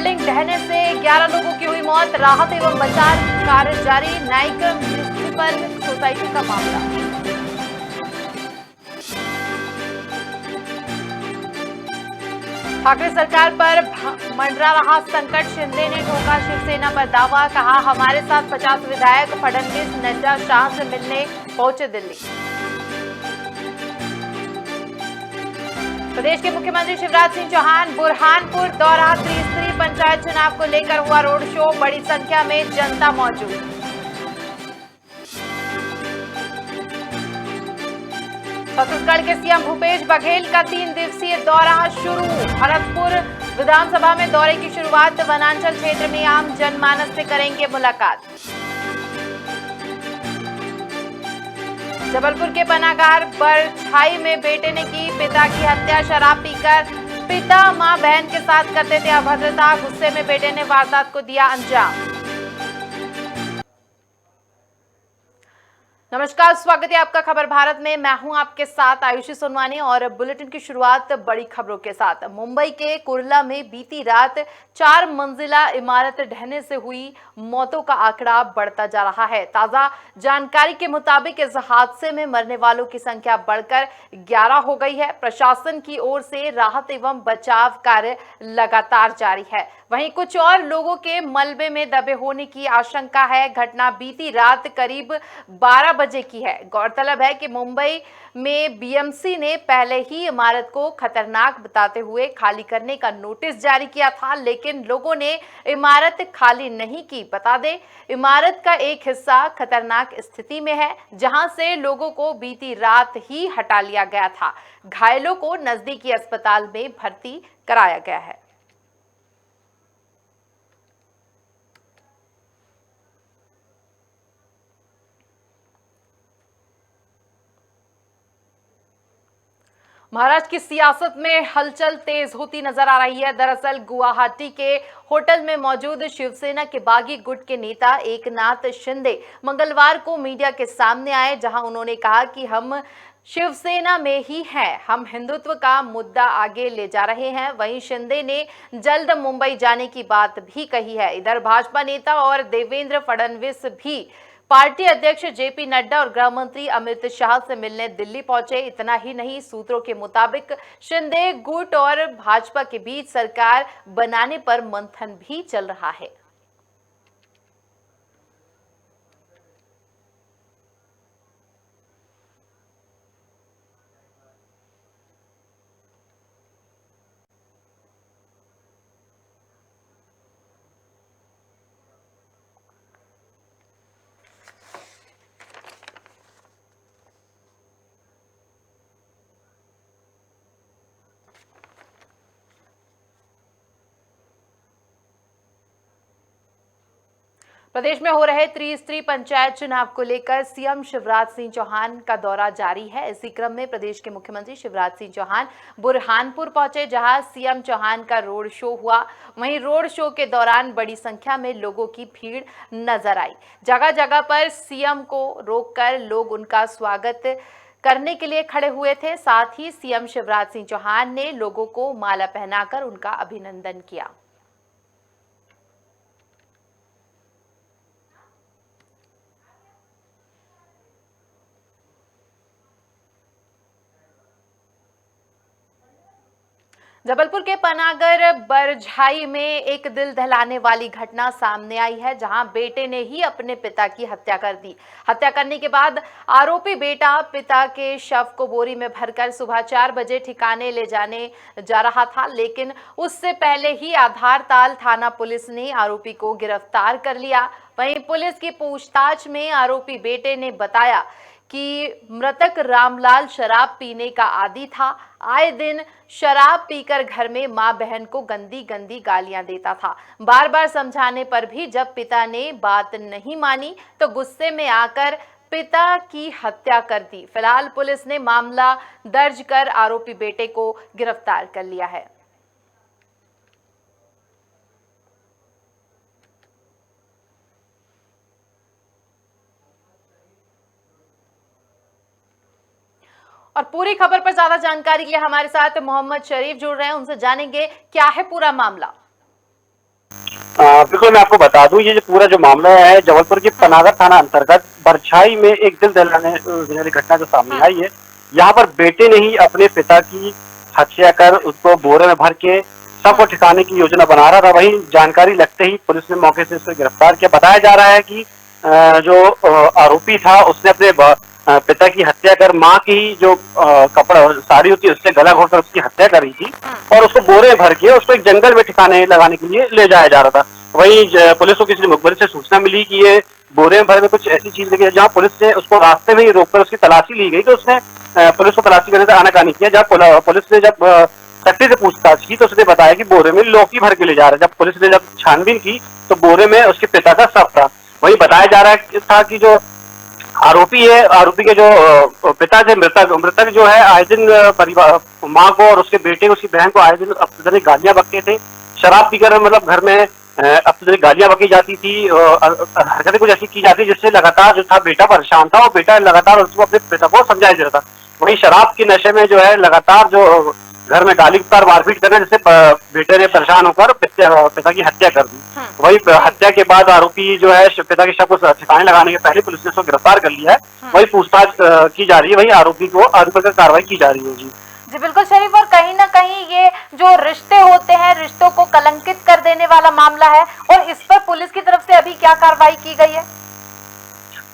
Building ढहने से 11 लोगों की हुई मौत। राहत एवं बचाव कार्य जारी। नाइक म्युनिसिपल सोसाइटी का मामला। ठाकरे सरकार पर मंडरा रहा संकट। शिंदे ने ठोका शिवसेना पर दावा। कहा, हमारे साथ 50 विधायक। फडणवीस नड्डा शाह से मिलने पहुंचे दिल्ली। प्रदेश के मुख्यमंत्री शिवराज सिंह चौहान बुरहानपुर दौरा। त्रिस्तरीय पंचायत चुनाव को लेकर हुआ रोड शो। बड़ी संख्या में जनता मौजूद। छत्तीसगढ़ के सीएम भूपेश बघेल का 3 दिवसीय दौरा शुरू। भरतपुर विधानसभा में दौरे की शुरुआत। वनांचल क्षेत्र में आम जनमानस से करेंगे मुलाकात। जबलपुर के पनागार बरछाई में बेटे ने की पिता की हत्या। शराब पीकर पिता मां बहन के साथ करते थे अभद्रता। गुस्से में बेटे ने वारदात को दिया अंजाम। नमस्कार, स्वागत है आपका खबर भारत में। मैं हूं आपके साथ आयुषी सोनवानी और बुलेटिन की शुरुआत बड़ी खबरों के साथ। मुंबई के कुर्ला में बीती रात 4 मंजिला इमारत ढहने से हुई मौतों का आंकड़ा बढ़ता जा रहा है। ताजा जानकारी के मुताबिक इस हादसे में मरने वालों की संख्या बढ़कर 11 हो गई है। प्रशासन की ओर से राहत एवं बचाव कार्य लगातार जारी है। वहीं कुछ और लोगों के मलबे में दबे होने की आशंका है। घटना बीती रात करीब 12 बजे की है। गौरतलब है कि मुंबई में बीएमसी ने पहले ही इमारत को खतरनाक बताते हुए खाली करने का नोटिस जारी किया था, लेकिन लोगों ने इमारत खाली नहीं की। बता दें, इमारत का एक हिस्सा खतरनाक स्थिति में है, जहां से लोगों को बीती रात ही हटा लिया गया था। घायलों को नजदीकी अस्पताल में भर्ती कराया गया है। महाराष्ट्र की सियासत में हलचल तेज होती नजर आ रही है। दरअसल गुवाहाटी के होटल में मौजूद शिवसेना के बागी गुट के नेता एकनाथ शिंदे मंगलवार को मीडिया के सामने आए, जहां उन्होंने कहा कि हम शिवसेना में ही हैं, हम हिंदुत्व का मुद्दा आगे ले जा रहे हैं। वहीं शिंदे ने जल्द मुंबई जाने की बात भी कही है। इधर भाजपा नेता और देवेंद्र फडणवीस भी पार्टी अध्यक्ष जेपी नड्डा और गृह मंत्री अमित शाह से मिलने दिल्ली पहुंचे। इतना ही नहीं, सूत्रों के मुताबिक शिंदे गुट और भाजपा के बीच सरकार बनाने पर मंथन भी चल रहा है। प्रदेश में हो रहे त्रिस्तरीय पंचायत चुनाव को लेकर सीएम शिवराज सिंह चौहान का दौरा जारी है। इसी क्रम में प्रदेश के मुख्यमंत्री शिवराज सिंह चौहान बुरहानपुर पहुंचे, जहां सीएम चौहान का रोड शो हुआ। वहीं रोड शो के दौरान बड़ी संख्या में लोगों की भीड़ नजर आई। जगह जगह पर सीएम को रोककर लोग उनका स्वागत करने के लिए खड़े हुए थे। साथ ही सीएम शिवराज सिंह चौहान ने लोगों को माला पहनाकर उनका अभिनंदन किया। जबलपुर के पनागर बरझाई में एक दिल दहलाने वाली घटना सामने आई है, जहां बेटे ने ही अपने पिता की हत्या कर दी। हत्या करने के बाद आरोपी बेटा पिता के शव को बोरी में भरकर सुबह 4 बजे ठिकाने ले जाने जा रहा था, लेकिन उससे पहले ही आधारताल थाना पुलिस ने आरोपी को गिरफ्तार कर लिया। वहीं पुलिस की पूछताछ में आरोपी बेटे ने बताया कि मृतक रामलाल शराब पीने का आदी था। आए दिन शराब पीकर घर में मां बहन को गंदी गंदी गालियां देता था। बार बार समझाने पर भी जब पिता ने बात नहीं मानी तो गुस्से में आकर पिता की हत्या कर दी। फिलहाल पुलिस ने मामला दर्ज कर आरोपी बेटे को गिरफ्तार कर लिया है। और पूरी खबर पर ज्यादा जानकारी के लिए हमारे साथ मोहम्मद शरीफ जुड़ रहे हैं, उनसे जानेंगे क्या है पूरा मामला। बिल्कुल मैं आपको बता दूं, ये जो पूरा जो मामला है जबलपुर के पनागर थाना अंतर्गत बरछाई में एक दिल दहलाने वाली घटना जो सामने आई है। यहाँ पर बेटे ने ही अपने पिता की हत्या कर उसको बोरे में भर के शव को ठिकाने की योजना बना रहा था। वहीं जानकारी लगते ही पुलिस ने मौके से उसे गिरफ्तार किया। बताया जा रहा है कि जो आरोपी था उसने अपने पिता की हत्या कर माँ की जो कपड़ा साड़ी होती है उससे गला घोटकर उसकी हत्या करी थी और उसको बोरे में भर के उसको एक जंगल में ठिकाने लगाने के लिए ले जाया जा रहा था। वहीं पुलिस को किसी मुखबिर से सूचना मिली कि ये बोरे में भरे में कुछ ऐसी चीज लगी है, जहाँ पुलिस ने उसको रास्ते में ही रोककर उसकी तलाशी ली गई। तो उसने पुलिस को तलाशी करने से आनाकानी किया। जब पुलिस ने जब सख्ती से पूछताछ की तो उसने बताया कि बोरे में लौकी भर के ले जा रहा है। जब पुलिस ने जब छानबीन की तो बोरे में उसके पिता का शव था। वही बताया जा रहा था कि जो आरोपी है, आरोपी के जो पिता थे, मृतक मृतक जो है आए दिन परिवार माँ को और उसके बेटे को, उसकी बहन को आए दिन अपने गालियां बकते थे। शराब पीकर मतलब घर में अपने गालियां बकी जाती थी, हरकतें कुछ ऐसी की जाती जिससे लगातार जो था बेटा परेशान था और बेटा लगातार उसको अपने पिता को समझाया जा रहा था। वही शराब के नशे में जो है लगातार जो घर में गाली गलौज मारपीट करने जिससे बेटे ने परेशान होकर पिता की हत्या कर दी। वही हत्या के बाद आरोपी जो है पिता के शव को ठिकाने लगाने के पहले पुलिस ने उसको गिरफ्तार कर लिया है। वही पूछताछ की जा रही है, वही आरोपी को आरोपी पर कार्रवाई की जा रही है। जी जी बिल्कुल शरीफ, और कहीं ना कहीं ये जो रिश्ते होते हैं, रिश्तों को कलंकित कर देने वाला मामला है, और इस पर पुलिस की तरफ से अभी क्या कार्रवाई की गई है?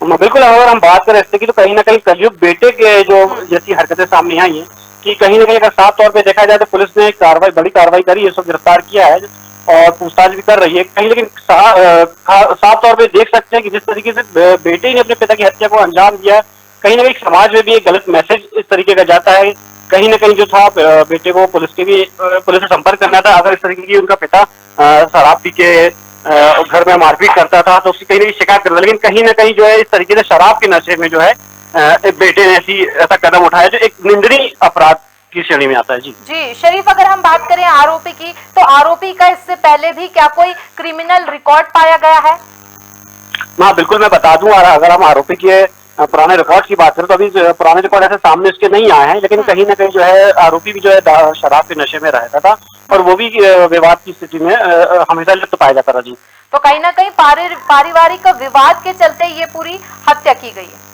बिल्कुल, अगर हम बात करें इससे की तो कहीं ना कहीं कलयुग बेटे के जो जैसी हरकतें सामने आई है कि कहीं ना कहीं अगर साफ तौर पे देखा जाए तो पुलिस ने बड़ी कार्रवाई करी है, उसको गिरफ्तार किया है और पूछताछ भी कर रही है कहीं। लेकिन साफ तौर पे देख सकते हैं कि जिस तरीके से बेटे ने अपने पिता की हत्या को अंजाम दिया, कहीं ना कहीं समाज में भी एक गलत मैसेज इस तरीके का जाता है। कहीं ना कहीं जो था बेटे को पुलिस से संपर्क करना था। अगर इस तरीके की उनका पिता शराब पी के घर में मारपीट करता था तो उसकी कहीं ना कहीं शिकायत करता, लेकिन कहीं ना कहीं जो है इस तरीके से शराब के नशे में जो है बेटे ने ऐसा कदम उठाया जो एक निंदनीय अपराध की श्रेणी में आता है। जी शरीफ, अगर हम बात करें आरोपी की, तो आरोपी का इससे पहले भी क्या कोई क्रिमिनल रिकॉर्ड पाया गया है? हाँ बिल्कुल, मैं बता दूं, अगर हम आरोपी के पुराने रिकॉर्ड की बात करें तो अभी पुराने रिकॉर्ड ऐसे सामने इसके नहीं आए हैं, लेकिन कहीं ना कहीं जो है आरोपी भी जो है शराब के नशे में रहता था और वो भी विवाद की स्थिति में हमेशा लिप्त पाया जाता था। जी तो कहीं ना कहीं पारिवारिक विवाद के चलते ये पूरी हत्या की गई है?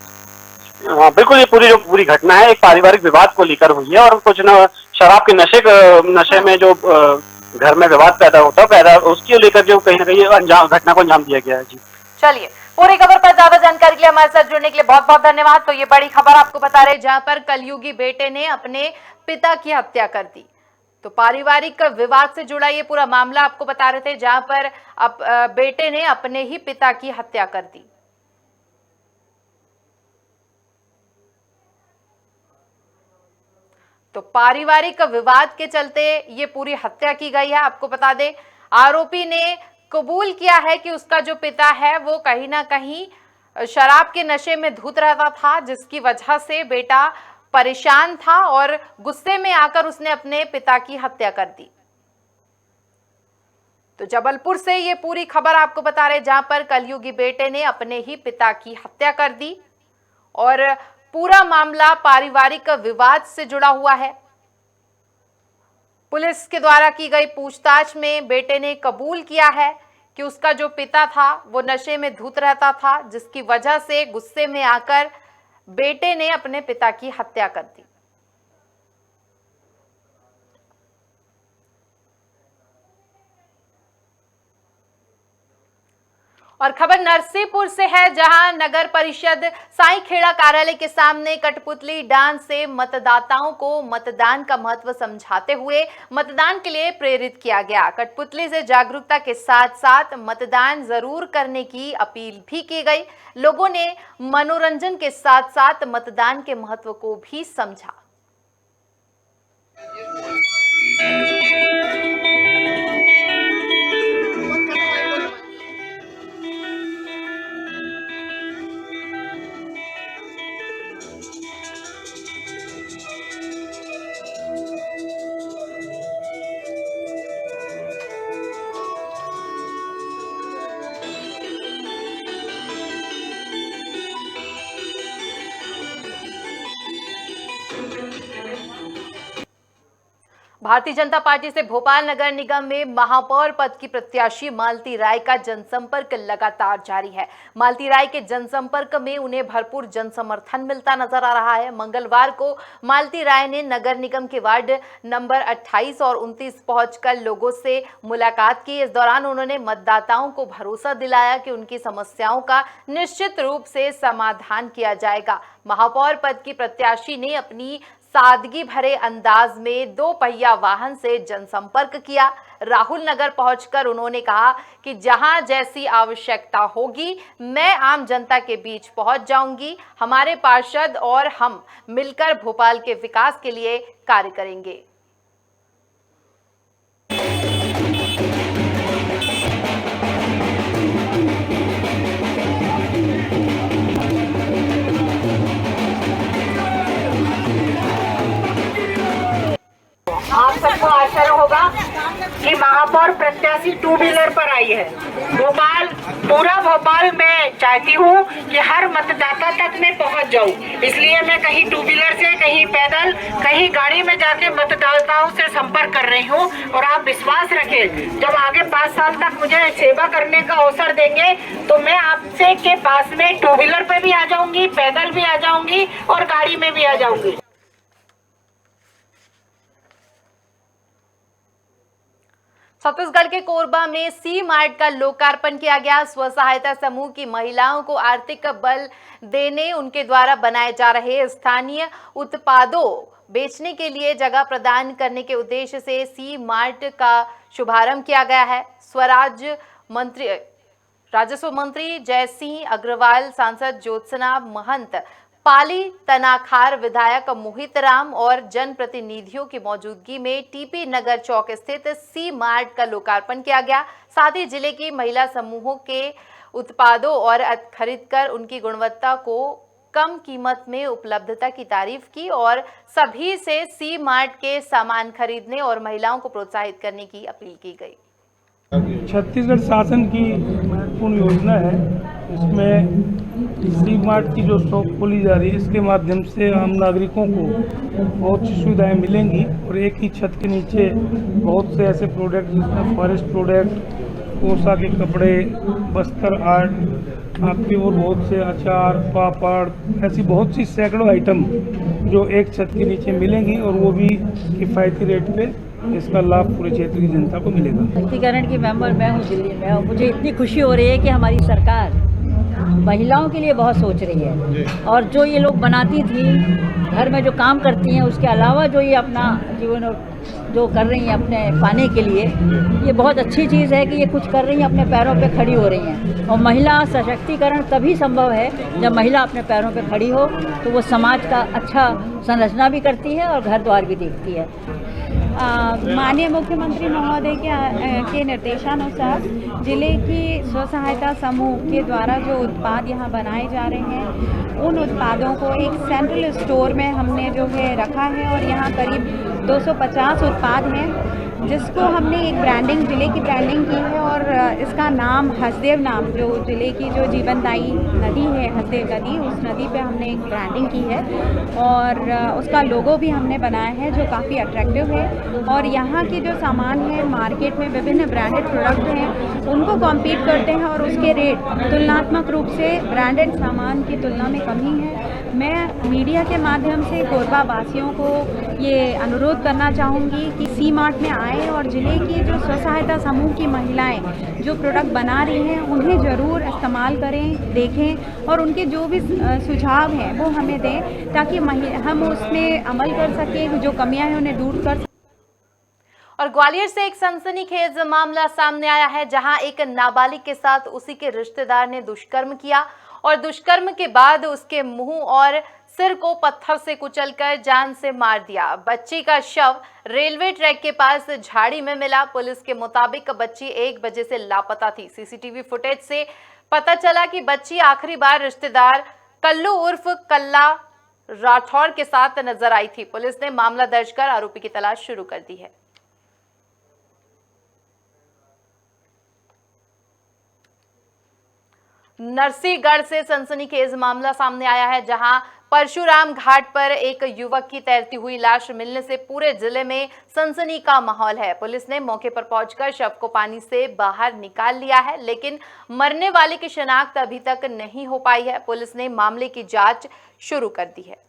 हाँ बिल्कुल, ये पूरी घटना है एक पारिवारिक विवाद को लेकर हुई है और कुछ न शराब के नशे में जो घर में विवाद पैदा होता है उसको लेकर जो कहीं ना कहीं घटना को अंजाम दिया गया है। जी चलिए, पूरी खबर पर ज्यादा जानकारी के लिए हमारे साथ जुड़ने के लिए बहुत बहुत धन्यवाद। तो ये बड़ी खबर आपको बता रहे जहां पर कलयुगी बेटे ने अपने पिता की हत्या कर दी। तो पारिवारिक विवाद से जुड़ा ये पूरा मामला आपको बता रहे थे, जहां पर बेटे ने अपने ही पिता की हत्या कर दी। तो पारिवारिक विवाद के चलते ये पूरी हत्या की गई है। आपको बता दें, आरोपी ने कबूल किया है कि उसका जो पिता है वो कहीं ना कहीं शराब के नशे में धुत रहता था, जिसकी वजह से बेटा परेशान था और गुस्से में आकर उसने अपने पिता की हत्या कर दी। तो जबलपुर से ये पूरी खबर आपको बता रहे जहां पर कलयुगी बेटे ने अपने ही पिता की हत्या कर दी और पूरा मामला पारिवारिक विवाद से जुड़ा हुआ है। पुलिस के द्वारा की गई पूछताछ में बेटे ने कबूल किया है कि उसका जो पिता था वो नशे में धुत रहता था, जिसकी वजह से गुस्से में आकर बेटे ने अपने पिता की हत्या कर दी। और खबर नरसिंहपुर से है, जहां नगर परिषद साईखेड़ा कार्यालय के सामने कठपुतली डांस से मतदाताओं को मतदान का महत्व समझाते हुए मतदान के लिए प्रेरित किया गया। कठपुतली से जागरूकता के साथ साथ मतदान जरूर करने की अपील भी की गई। लोगों ने मनोरंजन के साथ साथ मतदान के महत्व को भी समझा। भारतीय जनता पार्टी से भोपाल नगर निगम में महापौर पद की प्रत्याशी मालती राय का जनसंपर्क लगातार जारी है। मालती राय के जनसंपर्क में उन्हें भरपूर जनसमर्थन मिलता नजर आ रहा है। मंगलवार को मालती राय ने नगर निगम के वार्ड नंबर 28 और 29 पहुंचकर लोगों से मुलाकात की। इस दौरान उन्होंने मतदाताओं को भरोसा दिलाया कि उनकी समस्याओं का निश्चित रूप से समाधान किया जाएगा। महापौर पद की प्रत्याशी ने अपनी सादगी भरे अंदाज में 2 पहिया वाहन से जनसंपर्क किया। राहुल नगर पहुंचकर उन्होंने कहा कि जहां जैसी आवश्यकता होगी मैं आम जनता के बीच पहुंच जाऊंगी। हमारे पार्षद और हम मिलकर भोपाल के विकास के लिए कार्य करेंगे। आप सबको आश्चर्य होगा कि महापौर प्रत्याशी 2 व्हीलर पर आई है। पूरा भोपाल मैं चाहती हूँ कि हर मतदाता तक मैं पहुँच जाऊँ, इसलिए मैं कहीं 2 व्हीलर से, कहीं पैदल, कहीं गाड़ी में जाके मतदाताओं से संपर्क कर रही हूँ। और आप विश्वास रखें, जब आगे 5 साल तक मुझे सेवा करने का अवसर देंगे तो मैं आपसे के पास में 2 व्हीलर पे भी आ जाऊंगी, पैदल भी आ जाऊंगी और गाड़ी में भी आ जाऊंगी। छत्तीसगढ़ के कोरबा में सी मार्ट का लोकार्पण किया गया। स्व सहायता समूह की महिलाओं को आर्थिक बल देने, उनके द्वारा बनाए जा रहे स्थानीय उत्पादों बेचने के लिए जगह प्रदान करने के उद्देश्य से सी मार्ट का शुभारंभ किया गया है। राजस्व मंत्री जयसिंह अग्रवाल, सांसद ज्योत्सना महंत, पाली तनाखार विधायक मोहित राम और जनप्रतिनिधियों की मौजूदगी में टीपी नगर चौक स्थित सी मार्ट का लोकार्पण किया गया। साथ ही जिले की महिला समूहों के उत्पादों और खरीदकर उनकी गुणवत्ता को कम कीमत में उपलब्धता की तारीफ की और सभी से सी मार्ट के सामान खरीदने और महिलाओं को प्रोत्साहित करने की अपील की गई। छत्तीसगढ़ शासन की महत्वपूर्ण योजना है। इसमें सी मार्ट की जो शॉप खोली जा रही है, इसके माध्यम से आम नागरिकों को बहुत सी सुविधाएं मिलेंगी और एक ही छत के नीचे बहुत से ऐसे प्रोडक्ट जिसमें फॉरेस्ट प्रोडक्ट, पोशाक के कपड़े, बस्तर आर्ट, आपके और बहुत से अचार, पापड़, ऐसी बहुत सी सैकड़ों आइटम जो एक छत के नीचे मिलेंगी और वो भी किफ़ायती रेट पे इसका लाभ पूरे क्षेत्र की जनता को मिलेगा। शक्तिकरण की मेंबर मैं हूँ दिल्ली में और मुझे इतनी खुशी हो रही है कि हमारी सरकार महिलाओं के लिए बहुत सोच रही है। और जो ये लोग बनाती थी, घर में जो काम करती हैं, उसके अलावा जो ये अपना जीवन और जो कर रही हैं अपने पाने के लिए, ये बहुत अच्छी चीज़ है कि ये कुछ कर रही हैं, अपने पैरों पे खड़ी हो रही हैं। और महिला सशक्तिकरण तभी संभव है जब महिला अपने पैरों पे खड़ी हो, तो वो समाज का अच्छा संरचना भी करती है और घर द्वार भी देखती है। माननीय मुख्यमंत्री महोदय के निर्देशानुसार जिले की स्व सहायता समूह के द्वारा जो उत्पाद यहाँ बनाए जा रहे हैं, उन उत्पादों को एक सेंट्रल स्टोर में हमने जो है रखा है और यहाँ करीब 250 उत्पाद हैं, जिसको हमने एक ब्रांडिंग, जिले की ब्रांडिंग की है। और इसका नाम हसदेव नाम, जो जिले की जो जीवनदायी नदी है हसदेव नदी, उस नदी पे हमने एक ब्रांडिंग की है और उसका लोगो भी हमने बनाया है जो काफ़ी अट्रैक्टिव है। और यहाँ के जो सामान है, मार्केट में विभिन्न ब्रांडेड प्रोडक्ट हैं, उनको कॉम्पीट करते हैं और उसके रेट तुलनात्मक रूप से ब्रांडेड सामान की तुलना में कमी है। मैं मीडिया के माध्यम से कोरबा वासियों को ये अनुरोध करना चाहूँगी कि सी मार्ट में आए और ज़िले की जो स्व सहायता समूह की महिलाएं जो प्रोडक्ट बना रही हैं, उन्हें ज़रूर इस्तेमाल करें, देखें और उनके जो भी सुझाव हैं वो हमें दें, ताकि हम उसमें अमल कर सकें, जो कमियां हैं उन्हें दूर कर सकें। और ग्वालियर से एक सनसनीखेज मामला सामने आया है, जहां एक नाबालिग के साथ उसी के रिश्तेदार ने दुष्कर्म किया और दुष्कर्म के बाद उसके मुंह और सिर को पत्थर से कुचलकर जान से मार दिया। बच्ची का शव रेलवे ट्रैक के पास झाड़ी में मिला। पुलिस के मुताबिक बच्ची 1 बजे से लापता थी। सीसीटीवी फुटेज से पता चला कि बच्ची आखिरी बार रिश्तेदार कल्लू उर्फ कल्ला राठौर के साथ नजर आई थी। पुलिस ने मामला दर्ज कर आरोपी की तलाश शुरू कर दी है। नरसीगढ़ से सनसनीखेज मामला सामने आया है, जहां परशुराम घाट पर एक युवक की तैरती हुई लाश मिलने से पूरे जिले में सनसनी का माहौल है। पुलिस ने मौके पर पहुंचकर शव को पानी से बाहर निकाल लिया है, लेकिन मरने वाले की शिनाख्त अभी तक नहीं हो पाई है। पुलिस ने मामले की जांच शुरू कर दी है।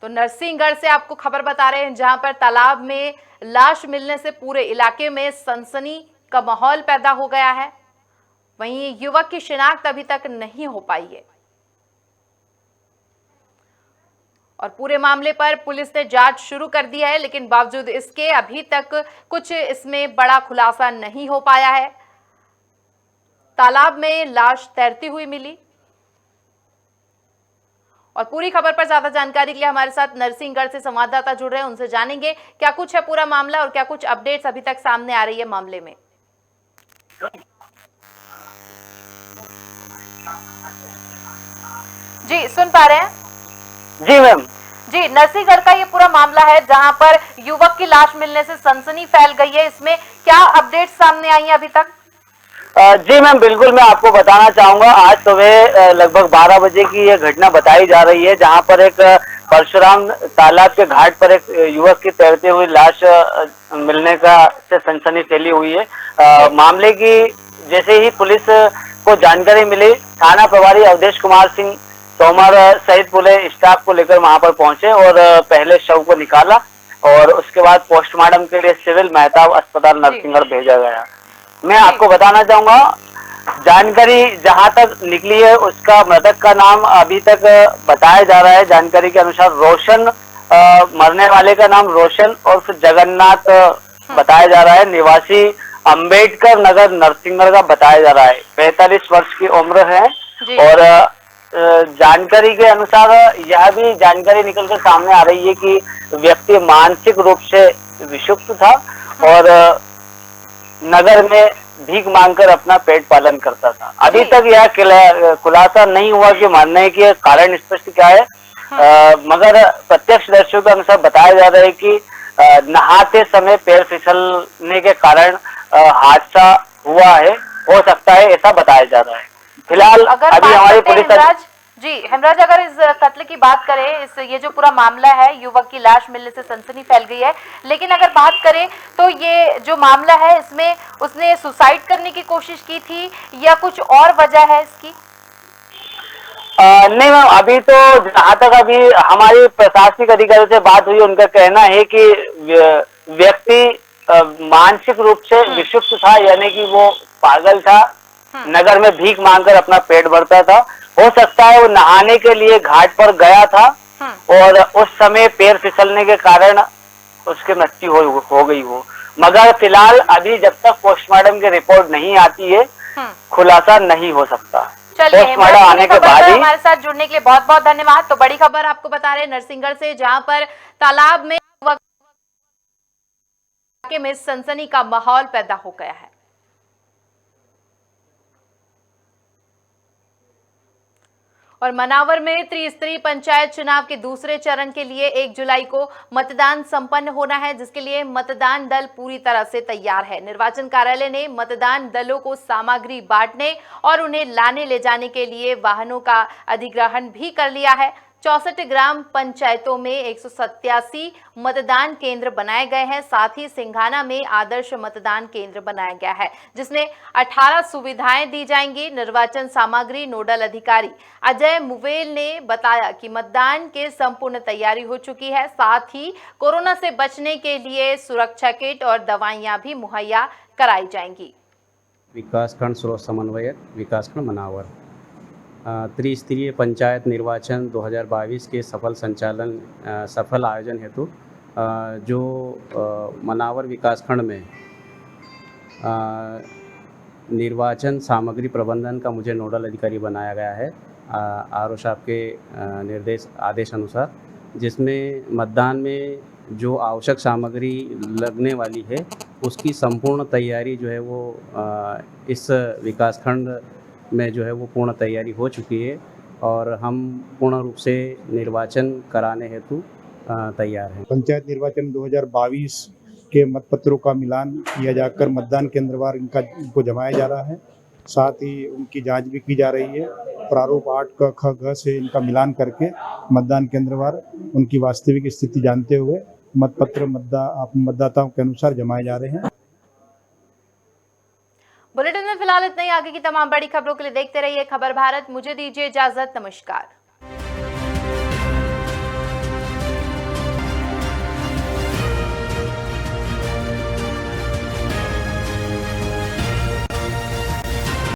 तो नरसिंहगढ़ से आपको खबर बता रहे हैं, जहां पर तालाब में लाश मिलने से पूरे इलाके में सनसनी का माहौल पैदा हो गया है। वहीं युवक की शिनाख्त अभी तक नहीं हो पाई है और पूरे मामले पर पुलिस ने जांच शुरू कर दी है, लेकिन बावजूद इसके अभी तक कुछ इसमें बड़ा खुलासा नहीं हो पाया है। तालाब में लाश तैरती हुई मिली और पूरी खबर पर ज्यादा जानकारी के लिए हमारे साथ नरसिंहगढ़ से संवाददाता जुड़ रहे हैं, उनसे जानेंगे क्या कुछ है पूरा मामला और क्या कुछ अपडेट्स अभी तक सामने आ रही है मामले में। जी सुन पा रहे हैं? जी मैम। जी, नरसिंहगढ़ का ये पूरा मामला है जहां पर युवक की लाश मिलने से सनसनी फैल गई है, इसमें क्या अपडेट्स सामने आई हैं अभी तक? जी मैम, बिल्कुल मैं आपको बताना चाहूंगा। आज सुबह लगभग 12 बजे की ये घटना बताई जा रही है, जहां पर एक परशुराम तालाब के घाट पर एक युवक की तैरती हुई लाश मिलने का से सनसनी फैली हुई है। मामले की जैसे ही पुलिस को जानकारी मिली, थाना प्रभारी अवधेश कुमार सिंह तोमर सहित पूरे स्टाफ को लेकर वहां पर पहुंचे और पहले शव को निकाला और उसके बाद पोस्टमार्टम के लिए सिविल मेहताब अस्पताल नरसिंहगढ़ भेजा गया। मैं आपको बताना चाहूंगा, जानकारी जहां तक निकली है उसका मृतक का नाम अभी तक बताया जा रहा है। जानकारी के अनुसार रोशन, मरने वाले का नाम रोशन और फिर जगन्नाथ बताया जा रहा है, निवासी अंबेडकर नगर नरसिंहगढ़ का बताया जा रहा है। 45 वर्ष की उम्र है और जानकारी के अनुसार यह भी जानकारी निकलकर सामने आ रही है कि व्यक्ति मानसिक रूप से विक्षुब्ध था और नगर में भीख मांगकर अपना पेट पालन करता था। अभी तक यह खुलासा नहीं हुआ कि मरने के कारण स्पष्ट क्या है, मगर प्रत्यक्षदर्शियों के अनुसार बताया जा रहा है कि नहाते समय पैर फिसलने के कारण हादसा हुआ है, हो सकता है ऐसा बताया जा रहा है। फिलहाल अभी हमारी पुलिस हेमराज, अगर इस कत्ल की बात करें, इस ये जो पूरा मामला है, युवक की लाश मिलने से सनसनी फैल गई है, लेकिन अगर बात करें तो ये जो मामला है इसमें उसने सुसाइड करने की कोशिश की थी या कुछ और वजह है इसकी? नहीं मैम, अभी तो जहाँ तक अभी हमारी प्रशासनिक अधिकारी से बात हुई, उनका कहना है कि व्यक्ति मानसिक रूप से विक्षुब्ध था, यानी कि वो पागल था, नगर में भीख मांगकर अपना पेट भरता था। हो सकता है वो नहाने के लिए घाट पर गया था और उस समय पैर फिसलने के कारण उसकी मृत्यु हो गई हो, मगर फिलहाल अभी जब तक पोस्टमार्टम की रिपोर्ट नहीं आती है खुलासा नहीं हो सकता। चलिए, पोस्टमार्टम आने के बाद ही। हमारे साथ जुड़ने के लिए बहुत बहुत धन्यवाद। तो बड़ी खबर आपको बता रहे हैं नरसिंहगढ़ से, जहां पर तालाब में सनसनी का माहौल पैदा हो गया है। और मनावर में त्रिस्तरीय पंचायत चुनाव के दूसरे चरण के लिए 1 जुलाई को मतदान संपन्न होना है, जिसके लिए मतदान दल पूरी तरह से तैयार है। निर्वाचन कार्यालय ने मतदान दलों को सामग्री बांटने और उन्हें लाने ले जाने के लिए वाहनों का अधिग्रहण भी कर लिया है। 64 ग्राम पंचायतों में 187 मतदान केंद्र बनाए गए हैं। साथ ही सिंघाना में आदर्श मतदान केंद्र बनाया गया है, जिसमें 18 सुविधाएं दी जाएंगी। निर्वाचन सामग्री नोडल अधिकारी अजय मुवेल ने बताया कि मतदान के संपूर्ण तैयारी हो चुकी है। साथ ही कोरोना से बचने के लिए सुरक्षा किट और दवाइयां भी मुहैया कराई जाएंगी। विकासखंड स्रोत समन्वयक, विकासखंड मनावर। त्रिस्तरीय पंचायत निर्वाचन 2022 के सफल आयोजन हेतु जो मनावर विकासखंड में निर्वाचन सामग्री प्रबंधन का मुझे नोडल अधिकारी बनाया गया है आर.ओ. साहब के आदेश अनुसार, जिसमें मतदान में जो आवश्यक सामग्री लगने वाली है उसकी संपूर्ण तैयारी जो है वो इस विकासखंड में जो है वो पूर्ण तैयारी हो चुकी है और हम पूर्ण रूप से निर्वाचन कराने हेतु तैयार हैं। पंचायत निर्वाचन 2022 के मतपत्रों का मिलान किया जाकर मतदान केंद्रवार इनको जमाया जा रहा है साथ ही उनकी जांच भी की जा रही है। प्रारूप 8 क ख ग से इनका मिलान करके मतदान केंद्रवार उनकी वास्तविक स्थिति जानते हुए मतपत्र मतदाताओं के अनुसार जमाए जा रहे हैं। बुलेटिन में फिलहाल इतना ही। आगे की तमाम बड़ी खबरों के लिए देखते रहिए खबर भारत। मुझे दीजिए इजाजत। नमस्कार।